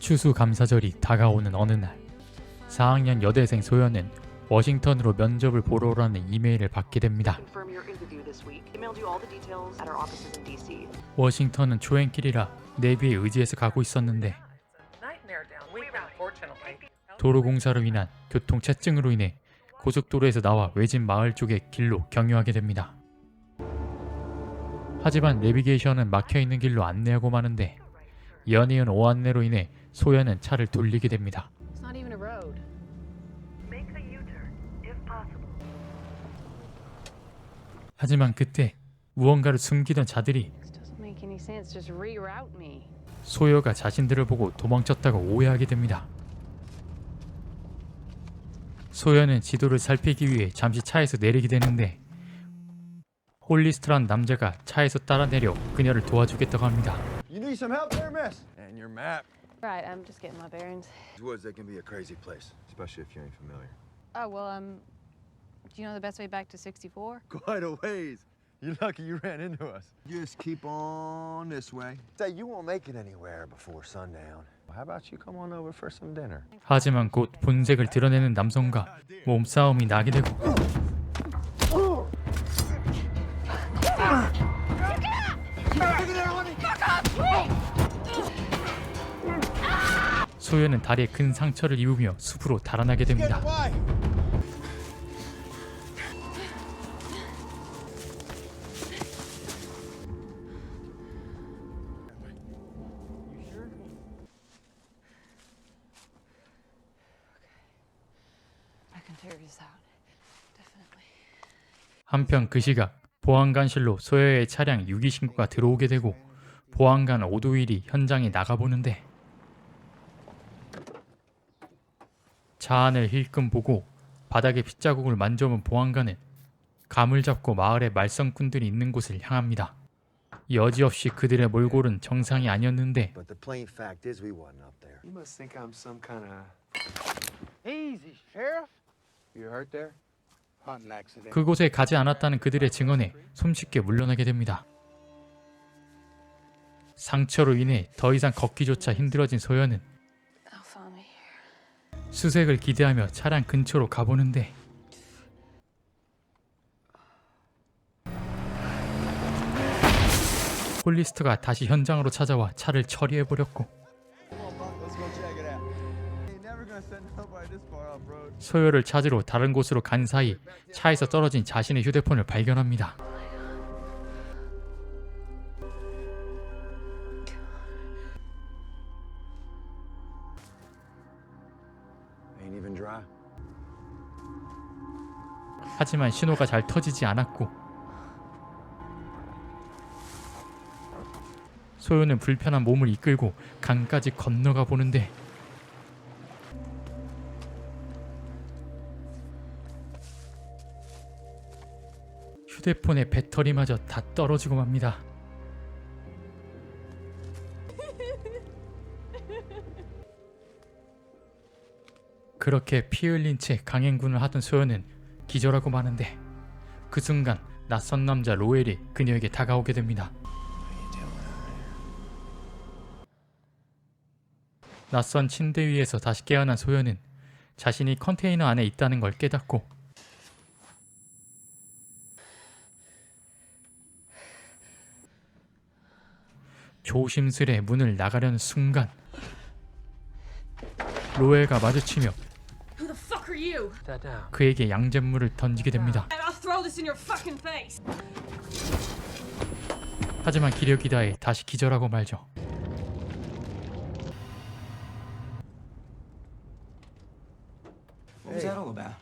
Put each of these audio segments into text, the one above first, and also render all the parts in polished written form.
추수감사절이 다가오는 어느 날 4학년 여대생 소연은 워싱턴으로 면접을 보러 오라는 이메일을 받게 됩니다. 워싱턴은 초행길이라 내비에 의지해서 가고 있었는데 도로 공사로 인한 교통 체증으로 인해 고속도로에서 나와 외진 마을 쪽의 길로 경유하게 됩니다. 하지만 내비게이션은 막혀있는 길로 안내하고 마는데 연이은 오안내로 인해 소연은 차를 돌리게 됩니다. 하지만 그때 무언가를 숨기던 자들이 소여가 자신들을 보고 도망쳤다고 오해하게 됩니다. 소여는 지도를 살피기 위해 잠시 차에서 내리게 되는데 홀리스트란 남자가 차에서 따라 내려 그녀를 도와주겠다고 합니다. You need some help there, miss? And your map. Right, I'm just getting my bearings. These woods, they can be a crazy place, especially if you ain't familiar. Oh, well, do you know the best way back to 64? Quite a ways. You're lucky you ran into us. Just keep on this way. Say, you won't make it anywhere before sundown. How about you come on over for some dinner? 하지만 곧 본색을 드러내는 남성과 몸싸움이 나게 되고 소연은 다리에 큰 상처를 입으며 숲으로 달아나게 됩니다. 한편 그 시각 보안관실로 소여의 차량 유기 신고가 들어오게 되고 보안관 오도일이 현장에 나가보는데 차 안을 힐끔 보고 바닥에 핏자국을 만져본 보안관은 감을 잡고 마을의 말썽꾼들이 있는 곳을 향합니다. 여지없이 그들의 몰골은 정상이 아니었는데 But the plain fact is we wasn't up there. You must think I'm some kind of... Easy, Sheriff. You hurt there? Hunting accident. 그곳에 가지 않았다는 그들의 증언에 손쉽게 물러나게 됩니다. 상처로 인해 더 이상 걷기조차 힘들어진 소연은 수색을 기대하며 차량 근처로 가보는데 홀리스트가 다시 현장으로 찾아와 차를 처리해버렸고 소여를 찾으러 다른 곳으로 간 사이 차에서 떨어진 자신의 휴대폰을 발견합니다. Ain't even dry. 하지만 신호가 잘 터지지 않았고 소연은 불편한 몸을 이끌고 강까지 건너가 보는데 휴대폰의 배터리마저 다 떨어지고 맙니다. 그렇게 피 흘린 채 강행군을 하던 소연은 기절하고 마는데 그 순간 낯선 남자 로엘이 그녀에게 다가오게 됩니다. 낯선 침대 위에서 다시 깨어난 소연은 자신이 컨테이너 안에 있다는 걸 깨닫고 조심스레 문을 나가려는 순간 로엘과 마주치며 그에게 양잿물을 던지게 됩니다. 하지만 기력이 다해 다시 기절하고 말죠. What was that all about?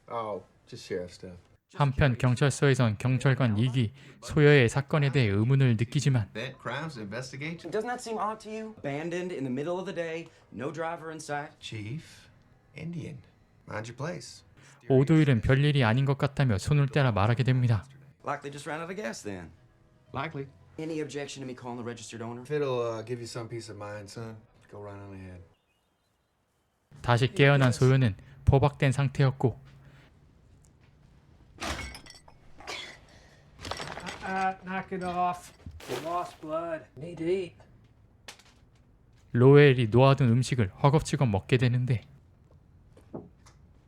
Oh, just sheriff stuff. 한편 경찰서에선 경찰관 이기 소여의 사건에 대해 의문을 느끼지만 That crimes investigation? Doesn't that seem odd to you? Abandoned in the middle of the day, no driver in sight. Chief, Indian. Mind your place. 오도일은 별일이 아닌 것 같다며 손을 떼라 말하게 됩니다. Likely just ran out of gas then. Likely. Any objection to me calling the registered owner? If it'll give you some peace of mind, son, go right on ahead. 다시 깨어난 소연은 포박된 상태였고 Knock it off. You lost blood. Knee deep. 로엘이 놓아둔 음식을 허겁지겁 먹게 되는데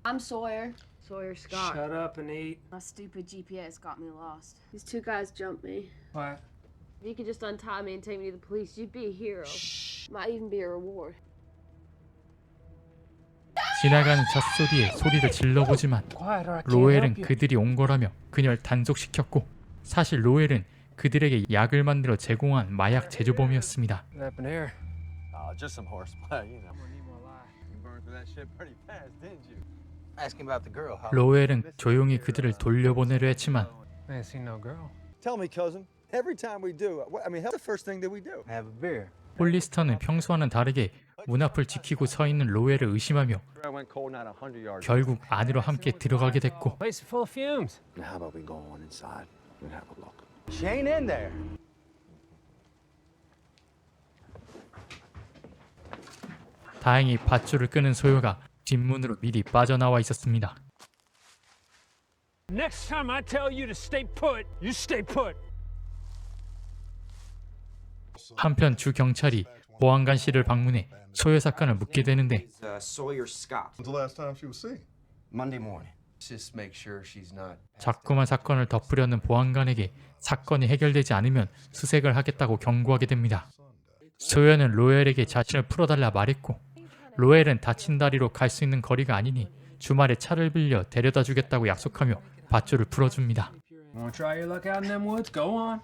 I'm Sawyer. Sawyer Scott. Shut up and eat. My stupid GPS got me lost. These two guys jumped me. What? If you could just untie me and take me to the police, you'd be a hero. Might even be a reward. 지나가는 젖소리에 소리를 질러보지만 Quiet or I can't 로엘은 help you. 그들이 온 거라며 그녀를 단속시켰고 사실 로엘은 그들에게 약을 만들어 제공한 마약 제조범이었습니다. What happened here? Oh, just some horseplay, you know. You burned through that shit pretty fast, didn't you? Asking about the girl. How? 로엘은 조용히 그들을 돌려보내려 했지만 I ain't seen no girl. Tell me, cousin. Every time we do, I mean, what's the first thing that we do? Have a beer. 홀리스터는 평소와는 다르게 문 앞을 지키고 서 있는 로엘을 의심하며 I went cold night 100 yards. 결국 안으로 함께 들어가게 됐고 Place is full of fumes. Now, how about we go on inside and have a look? She ain't in there. 다행히 밧줄을 끄는 소요가 뒷문으로 미리 빠져나와 있었습니다. Next time I tell you to stay put, you stay put. 한편 주 경찰이 보안관 씨를 방문해 소요 사건을 묻게 되는데 Sawyer Scott. When's the last time she was seen? Monday morning. Just make sure she's not. 자꾸만 사건을 덮으려는 보안관에게 사건이 해결되지 않으면 수색을 하겠다고 경고하게 됩니다. 소요는 로엘에게 자신을 풀어달라 말했고 로엘은 다친 다리로 갈 수 있는 거리가 아니니 주말에 차를 빌려 데려다 주겠다고 약속하며 밧줄을 풀어줍니다. Want to try your luck out in them woods? Go on.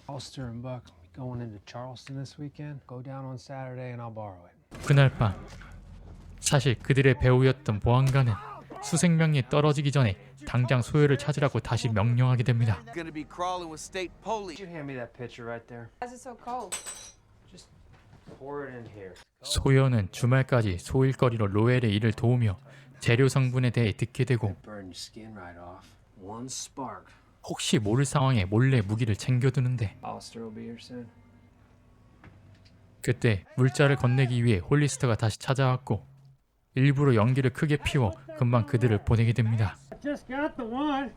Ulster and Buck going into Charleston this weekend. Go down on Saturday and I'll borrow it. 그날 밤 사실 그들의 배우였던 보안관은 수색명령이 떨어지기 전에 당장 소요를 찾으라고 다시 명령하게 됩니다. Gonna be crawling with state police. Could you hand me that pitcher right there? Why is it so cold? Just pour it in here. 소요는 주말까지 소일거리로 로엘의 일을 도우며 재료 성분에 대해 듣게 되고 Burn your skin right off. One spark. 혹시 모를 상황에 몰래 무기를 챙겨두는데 Ulster will be here soon. 그때 물자를 건네기 위해 홀리스터가 다시 찾아왔고 일부러 연기를 크게 피워 금방 그들을 보내게 됩니다. Just got the one.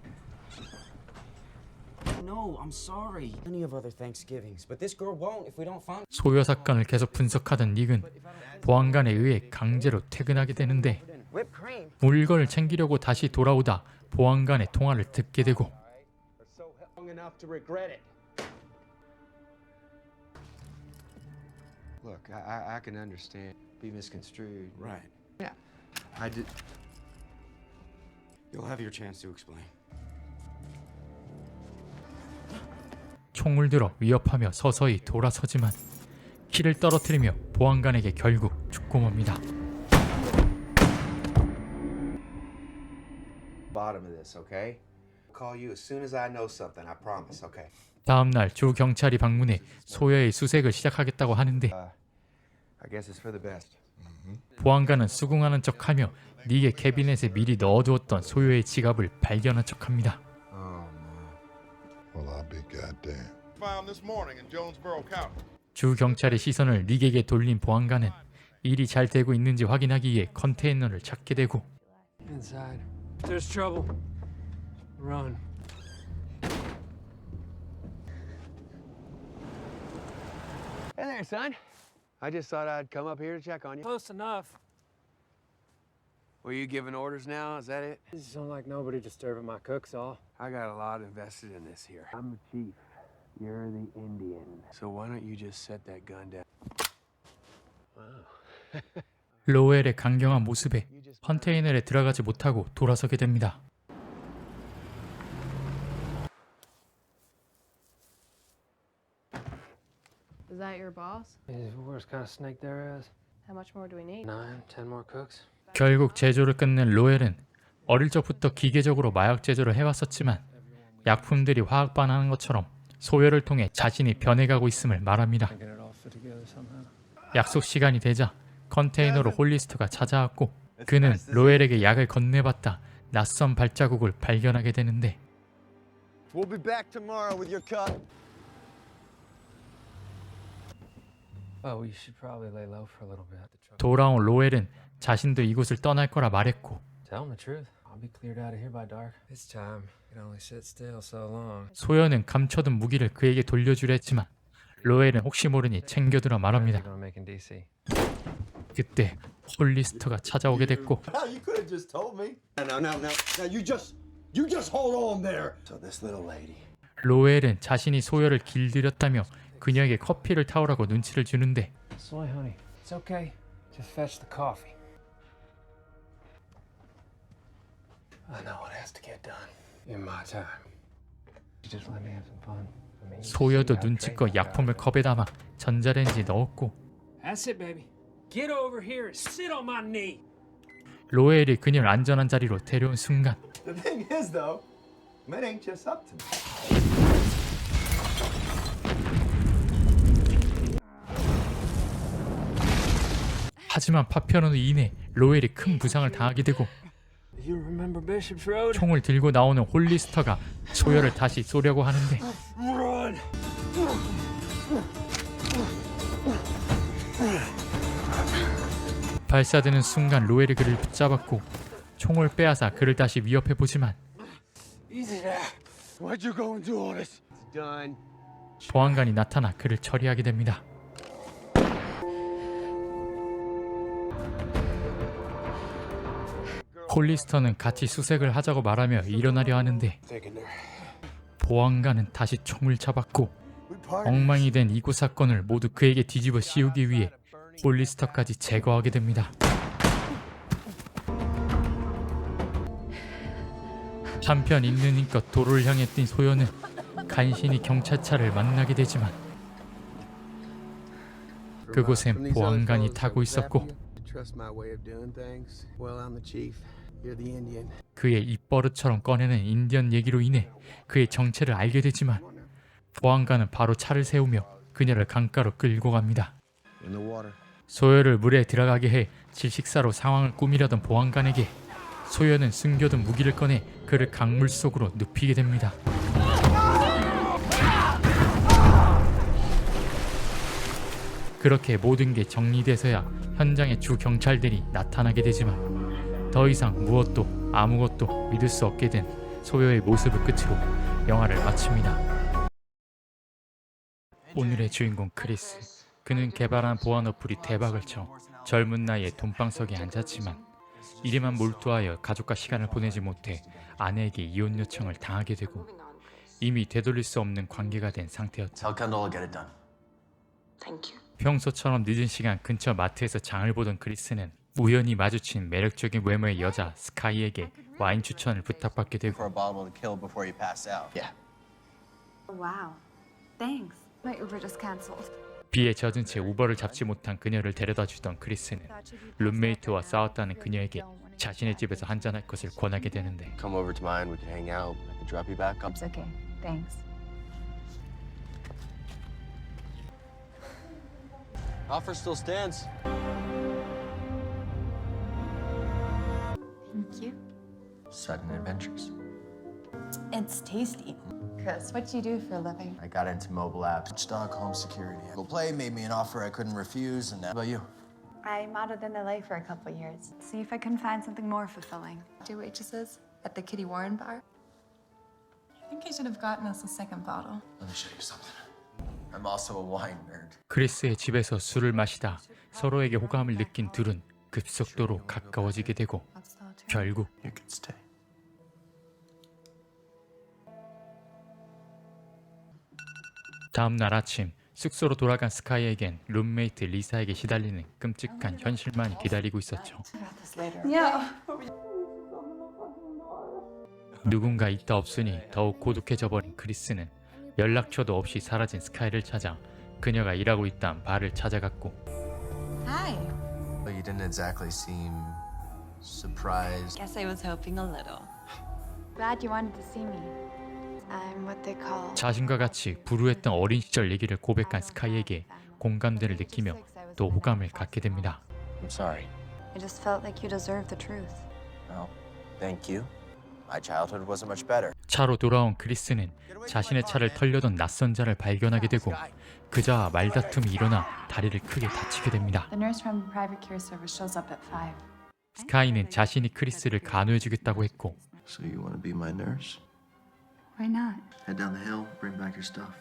No, I'm sorry. Plenty of other Thanksgivings, but this girl won't if we don't find. 소요 사건을 계속 분석하던 닉은 보안관에 의해 강제로 퇴근하게 되는데 Whipped cream. 물건을 챙기려고 다시 돌아오다 보안관의 통화를 듣게 되고 So long enough to regret it. Look, I can understand. Be misconstrued. Right. Yeah. I did. You'll have your chance to explain. 총을 들어 위협하며 서서히 돌아서지만 키를 떨어뜨리며 보안관에게 결국 죽고 맙니다. Bottom of this, okay? Call you as soon as I know something. I promise, okay? 다음 날 주 경찰이 방문해 소여의 수색을 시작하겠다고 하는데 I guess it's for the best. 보안관은 수긍하는 척하며 닉의 캐비넷에 미리 넣어두었던 소여의 지갑을 발견한 척합니다. Oh no. Well, I'll be goddamn. Found this morning in Jonesboro County. 주 경찰의 시선을 닉에게 돌린 보안관은 일이 잘 되고 있는지 확인하기 위해 컨테이너를 찾게 되고 Inside. If there's trouble. Run. Hey there, son. I just thought I'd come up here to check on you. Close enough. Were you giving orders now? Is that it? It doesn't sound like nobody disturbing my cooks all. I got a lot invested in this here. I'm the chief. You're the Indian. So why don't you just set that gun down? 로엘의 강경한 모습에 컨테이너에 들어가지 못하고 돌아서게 됩니다. Is that your boss? Is the worst kind of snake there is? How much more do we need? 9, 10 more cooks. 결국 제조를 끝낸 로엘은 어릴 적부터 기계적으로 마약 제조를 해왔었지만 약품들이 화학 반응하는 것처럼 소요를 통해 자신이 변해가고 있음을 말합니다. Get it all fit together somehow. 약속 시간이 되자 컨테이너로 홀리스터가 찾아왔고 그는 로엘에게 약을 건네받다 낯선 발자국을 발견하게 되는데 We'll be back tomorrow with your cut. Oh, we should probably lay low for a little bit. 돌아온 로엘은 자신도 이곳을 떠날 거라 말했고 Tell him the truth. I'll be cleared out of here by dark. This time, it only sit still so long. 소연은 감춰둔 무기를 그에게 돌려주려 했지만 로엘은 혹시 모르니 챙겨두라 말합니다. Gonna make in DC. 그때 홀리스터가 찾아오게 됐고 You could have just told me. Now, you just hold on there. So this little lady. 로엘은 자신이 소열을 길들였다며 그녀에게 커피를 타오라고 눈치를 주는데 Soy, honey. It's okay. Just fetch the coffee. I know what has to get done in my time. You just let me have some fun. I mean, you 소열도 see how 눈치껏 crazy I 약품을 got 컵에 담아 전자레인지에 넣었고 That's it, baby. Get over here and sit on my knee. 로엘이 그녀를 안전한 자리로 데려온 순간 The thing is, though, man ain't just up to me. 하지만 파편으로 인해 로엘이 큰 부상을 당하게 되고 You remember Bishop's Road? 총을 들고 나오는 홀리스터가 소열을 다시 쏘려고 하는데 Run! 발사되는 순간 로엘이 그를 붙잡았고 총을 빼앗아 그를 다시 위협해보지만 Easy there. Why'd you go and do all this? It's done. 보안관이 나타나 그를 처리하게 됩니다. 홀리스터는 같이 수색을 하자고 말하며 일어나려 하는데 보안관은 다시 총을 잡았고 엉망이 된 이곳 사건을 모두 그에게 뒤집어 씌우기 위해 홀리스터까지 제거하게 됩니다. 한편 있는 힘껏 도로를 향해 뛴 소연은 간신히 경찰차를 만나게 되지만 그곳엔 보안관이 타고 있었고 Trust my way of doing things. Well, I'm the chief. You're the Indian. 그의 입버릇처럼 꺼내는 인디언 얘기로 인해 그의 정체를 알게 되지만 보안관은 바로 차를 세우며 그녀를 강가로 끌고 갑니다. In the water. 소연을 물에 들어가게 해 질식사로 상황을 꾸미려던 보안관에게 소연은 숨겨둔 무기를 꺼내 그를 강물 속으로 눕히게 됩니다. 그렇게 모든 게 정리돼서야 현장에 주 경찰들이 나타나게 되지만 더 이상 무엇도 아무것도 믿을 수 없게 된 소요의 모습을 끝으로 영화를 마칩니다. 오늘의 주인공 크리스. 그는 개발한 보안 어플이 대박을 쳐 젊은 나이에 돈방석에 앉았지만 일에만 몰두하여 가족과 시간을 보내지 못해 아내에게 이혼 요청을 당하게 되고 이미 되돌릴 수 없는 관계가 된 상태였다. Tell Kendall to get it done. Thank you. 평소처럼 늦은 시간 근처 마트에서 장을 보던 크리스는 우연히 마주친 매력적인 외모의 여자 스카이에게 와인 추천을 부탁받게 되고 For a bottle to kill before you pass out. Yeah. Wow. Thanks. My Uber just canceled. 비에 젖은 채 우버를 잡지 못한 그녀를 데려다 주던 크리스는 룸메이트와 싸웠다는 그녀에게 자신의 집에서 한잔할 것을 권하게 되는데 Come over to mine. We can hang out. I can drop you back up. It's okay. Thanks. Offer still stands. Thank you. Sudden adventures. It's tasty. Chris, what do you do for a living? I got into mobile apps. Stockholm security. Google Play made me an offer I couldn't refuse. And how about you? I modeled in LA for a couple years. See if I can find something more fulfilling. Do waitresses at the Kitty Warren bar? I think I should have gotten us a second bottle. Let me show you something. I'm also a wine nerd. 크리스의 집에서 술을 마시다 서로에게 호감을 느낀 둘은 급속도로 가까워지게 되고 결국 You can stay. 다음 날 아침 숙소로 돌아간 스카이에겐 룸메이트 리사에게 시달리는 끔찍한 현실만이 기다리고 있었죠. Yeah. 누군가 있다 없으니 더욱 고독해져 버린 크리스는 연락처도 없이 사라진 스카이를 찾아 그녀가 일하고 있던 바를 찾아갔고 Hi. But you didn't exactly seem surprised. Guess I was hoping a little. Glad you wanted to see me. I'm what they call. 자신과 같이 불우했던 어린 시절 얘기를 고백한 스카이에게 공감대를 느끼며 또 호감을 갖게 됩니다. I'm sorry. I just felt like you deserved the truth. Well, thank you. My childhood wasn't much better. 차로 돌아온 크리스는 자신의 차를 털려던 낯선 자를 발견하게 되고 그자와 말다툼이 일어나 다리를 크게 다치게 됩니다. The nurse from the private care service shows up at 5. 스카이는 자신이 크리스를 간호해주겠다고 했고 So you want to be my nurse? Why not? Head down the hill, bring back your stuff.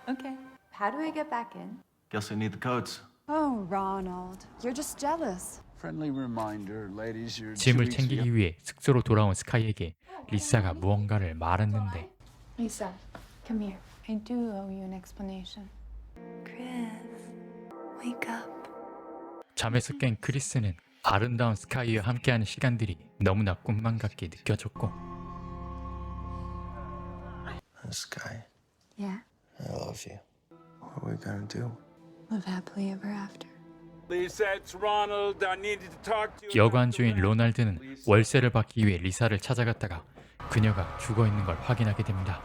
Okay. How do I get back in? Guess we need the codes. Oh, Ronald. You're just jealous. Friendly reminder, ladies, you're 짐을 챙기기 위해 숙소로 돌아온 스카이에게 리사가 무언가를 말했는데 Lisa, come here. I do owe you an explanation. Chris, wake up. 잠에서 깬 크리스는 아름다운 스카이와 함께하는 시간들이 너무나 꿈만 같게 느껴졌고 Sky, Yeah? I love you. What are we gonna do? Live happily ever after. Lisa, it's Ronald. I needed to talk to you. 여관 주인 로날드는 월세를 받기 위해 리사를 찾아갔다가 그녀가 죽어 있는 걸 확인하게 됩니다.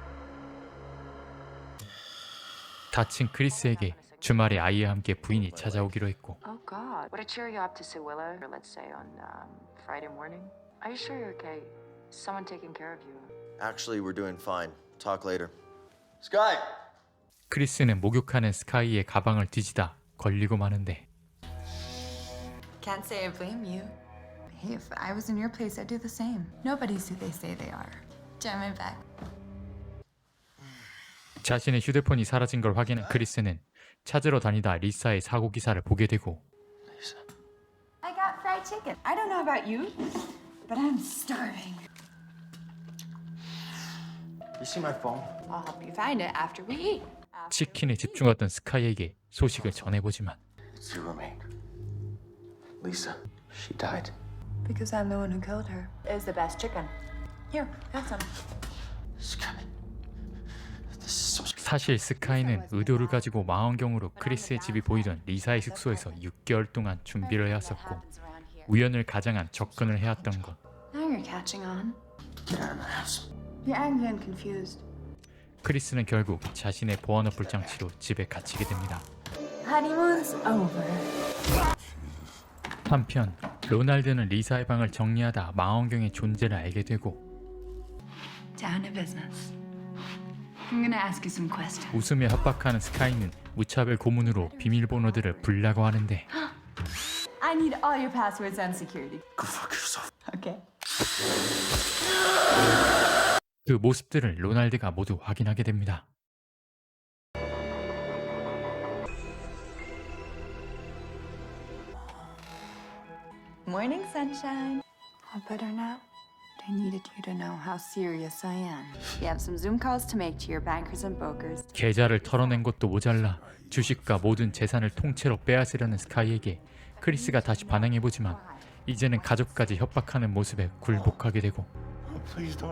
다친 크리스에게 주말에 아이와 함께 부인이 찾아오기로 했고 Oh God. Would it cheer you up to see Willow, or let's say on Friday morning? Are you sure you're okay? Is someone taking care of you? Actually, we're doing fine. Talk later. Sky! 크리스는 목욕하는 스카이의 가방을 뒤지다 걸리고 마는데 Can't say I blame you. Hey, if I was in your place, I'd do the same. Nobody's who they say they are. Jam it back. 자신의 휴대폰이 사라진 걸 확인한 크리스는 찾으러 다니다 리사의 사고 기사를 보게 되고 I got fried chicken. I don't know about you, but I'm starving. You see my phone? I'll help you find it after we eat. 치킨에 집중하던 스카이에게 소식을 전해보지만 It's your roommate. Lisa. She died. Because I'm the one who killed her. It was the best chicken. Here, have some. Sky. This is so 사실 스카이는 의도를 가지고 망원경으로 크리스의 집이 보이던 리사의 숙소에서 6개월 동안 준비를 해왔었고 우연을 가장한 접근을 해왔던 것. Now you're catching on. Get out of my house. You're angry and confused. 크리스는 결국 자신의 보안 어플 장치로 집에 갇히게 됩니다. Honeymoon's over. 한편 로날드는 리사의 방을 정리하다 망원경의 존재를 알게 되고 Down to business. I'm gonna ask you some questions. 웃으며 협박하는 스카이는 무차별 고문으로 비밀번호들을 불라고 하는데 I need all your passwords and security. Go fuck yourself. Okay. 그 모습들을 로날드가 모두 확인하게 됩니다. Morning, sunshine. All better now? But I needed you to know how serious I am. You have some Zoom calls to make to your bankers and brokers. 계좌를 털어낸 것도 모자라 주식과 모든 재산을 통째로 빼앗으려는 스카이에게 크리스가 다시 반항해보지만 이제는 가족까지 협박하는 모습에 굴복하게 되고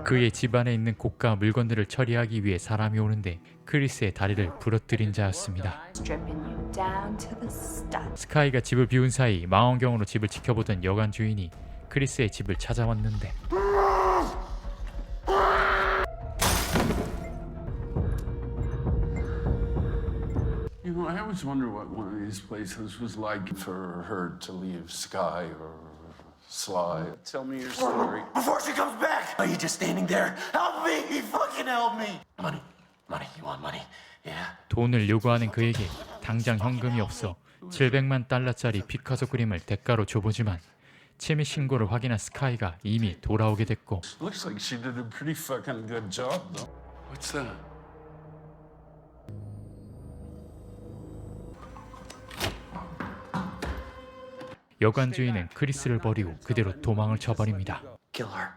그의 집안에 있는 고가 물건들을 처리하기 위해 사람이 오는데 크리스의 다리를 부러뜨린 자였습니다. Stripping you down to the studs. 스카이가 집을 비운 사이 망원경으로 집을 지켜보던 여관 주인이 크리스의 집을 찾아왔는데 You know, I always wonder what one of these places was like for her to leave Sky or Sly. Tell me your story. Before she comes back! Are you just standing there? Help me! Fucking help me! Money. Money. You want money? Yeah. 돈을 요구하는 그에게 당장 현금이 없어 700만 달러짜리 피카소 그림을 대가로 줘보지만 침해 신고를 확인한 스카이가 이미 돌아오게 됐고 Looks like she did a pretty fucking good job, though. What's that? 여관 주인은 크리스를 버리고 그대로 도망을 쳐버립니다. Kill her.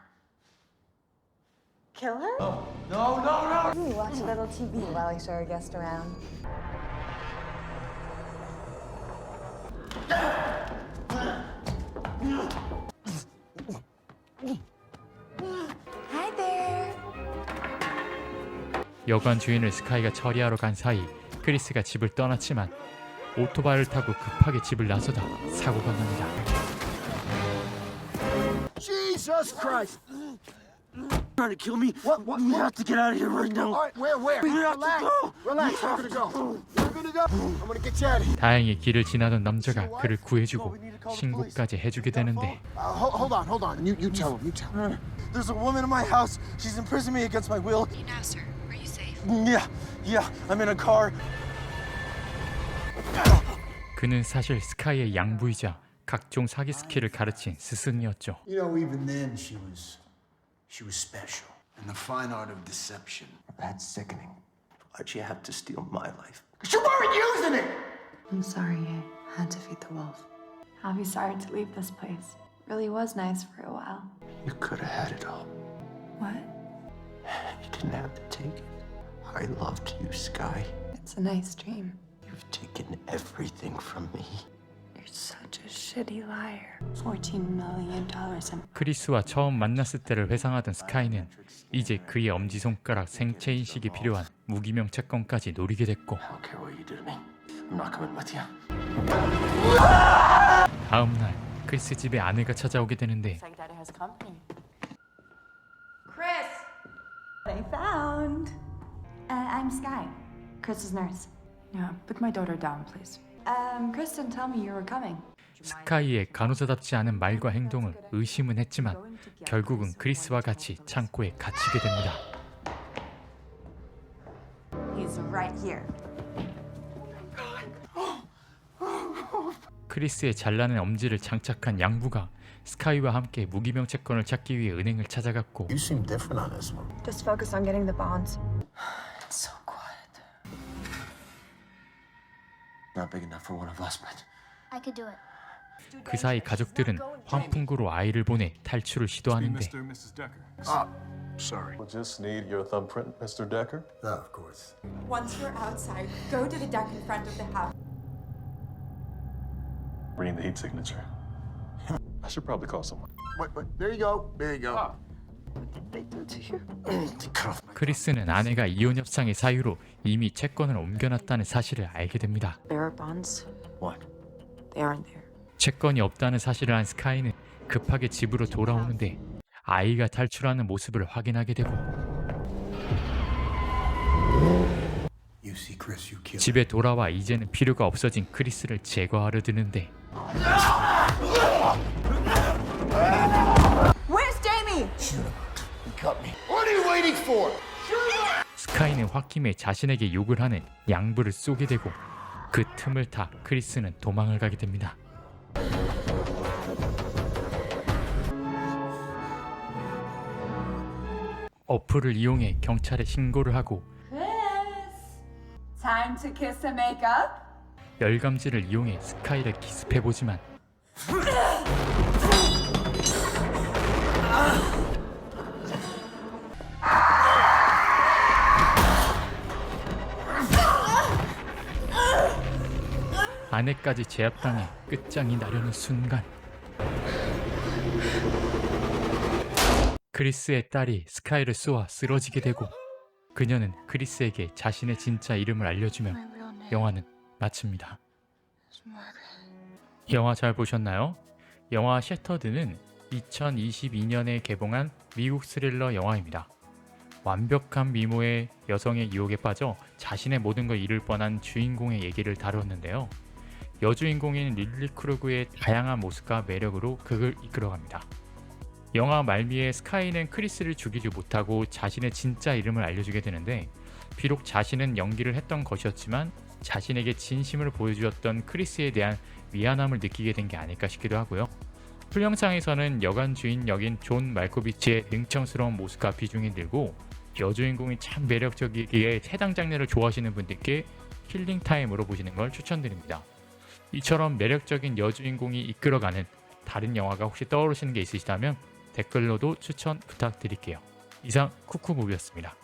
Kill her? No, no, no! We watch a little TV while I show our guest around. Hi there. 여관 주인을 스카이가 처리하러 간 사이 크리스가 집을 떠났지만 오토바이를 타고 급하게 집을 나서다 사고가 납니다. Jesus Christ! Trying to kill me? What? We have to get out of here right now. All right, where? We have to go. Relax. We're gonna go. We're gonna go. I'm gonna get you out of here. 다행히 길을 지나던 남자가 그를 구해주고 신고까지 해주게 되는데 Hold on. You tell him. You tell him. There's a woman in my house. She's imprisoned me against my will. You know, sir. Are you safe? Yeah. I'm in a car. 그는 사실 스카이의 양부이자 각종 사기 스킬을 가르친 스승이었죠. You know, even then she was special. And the fine art of deception. That's sickening. Why'd you have to steal my life? 'Cause you weren't using it! I'm sorry I had to feed the wolf. I'll be sorry to leave this place. Really was nice for a while. You could have had it all. What? You didn't have to take it. I loved you, Sky. It's a nice dream. You've taken everything from me. You're such a shitty liar. $14 million and 크리스와 처음 만났을 때를 회상하던 스카이는 이제 그의 엄지손가락 생체 인식이 필요한 무기명 채권까지 노리게 됐고, I don't care what you do to me. I'm not coming with you. 다음 날 크리스 집에 아내가 찾아오게 되는데 Like Daddy has company. Chris! They found. I'm Sky, Chris's nurse. Yeah, put my daughter down, please. Chris didn't tell me you were coming. 스카이의 간호사답지 않은 말과 행동을 의심은 했지만 결국은 크리스와 같이 창고에 갇히게 됩니다. He's right here. 크리스의 잘나는 엄지를 장착한 양부가 스카이와 함께 무기명 채권을 찾기 위해 은행을 찾아갔고, You seem different on this one. Just focus on getting the bonds. It's so quiet. Not big enough for one of us, but I could do it. 그 사이 가족들은 환풍구로 아이를 보내 탈출을 시도하는데 Sorry. We'll just need your thumbprint, Mr. Decker. of course. Once you're outside, go to the deck in front of the house. Reading the heat signature. I should probably call someone. Wait. There you go. There you go. 크리스는 아내가 이혼 협상의 사유로 이미 채권을 옮겨놨다는 사실을 알게 됩니다. Bearer bonds? What? They aren't there. 채권이 없다는 사실을 안 스카이는 급하게 집으로 돌아오는데 아이가 탈출하는 모습을 확인하게 되고, You see, Chris, you killed. 집에 돌아와 이제는 필요가 없어진 크리스를 제거하려 드는데 Where's Jamie? You cut me. What are you waiting for? 스카이는 홧김에 자신에게 욕을 하는 양부를 쏘게 되고, 그 틈을 타 크리스는 도망을 가게 됩니다. 어플을 이용해 경찰에 신고를 하고 Chris! Time to kiss and make up? 열감지를 이용해 스카이를 기습해보지만 아내까지 제압당해 끝장이 나려는 순간 크리스의 딸이 스카이를 쏘아 쓰러지게 되고, 그녀는 크리스에게 자신의 진짜 이름을 알려주며 영화는 마칩니다. 영화 잘 보셨나요? 영화 셔터드는 2022년에 개봉한 미국 스릴러 영화입니다. 완벽한 미모의 여성의 유혹에 빠져 자신의 모든 걸 잃을 뻔한 주인공의 얘기를 다루었는데요. 여주인공인 릴리 크루그의 다양한 모습과 매력으로 극을 이끌어갑니다. 영화 말미에 스카이는 크리스를 죽이지 못하고 자신의 진짜 이름을 알려주게 되는데, 비록 자신은 연기를 했던 것이었지만 자신에게 진심을 보여주었던 크리스에 대한 미안함을 느끼게 된 게 아닐까 싶기도 하고요. 풀영상에서는 여관 주인 역인 존 말코비치의 능청스러운 모습과 비중이 늘고, 여주인공이 참 매력적이기에 해당 장르를 좋아하시는 분들께 힐링 타임으로 보시는 걸 추천드립니다. 이처럼 매력적인 여주인공이 이끌어가는 다른 영화가 혹시 떠오르시는 게 있으시다면 댓글로도 추천 부탁드릴게요. 이상 쿠쿠무비였습니다.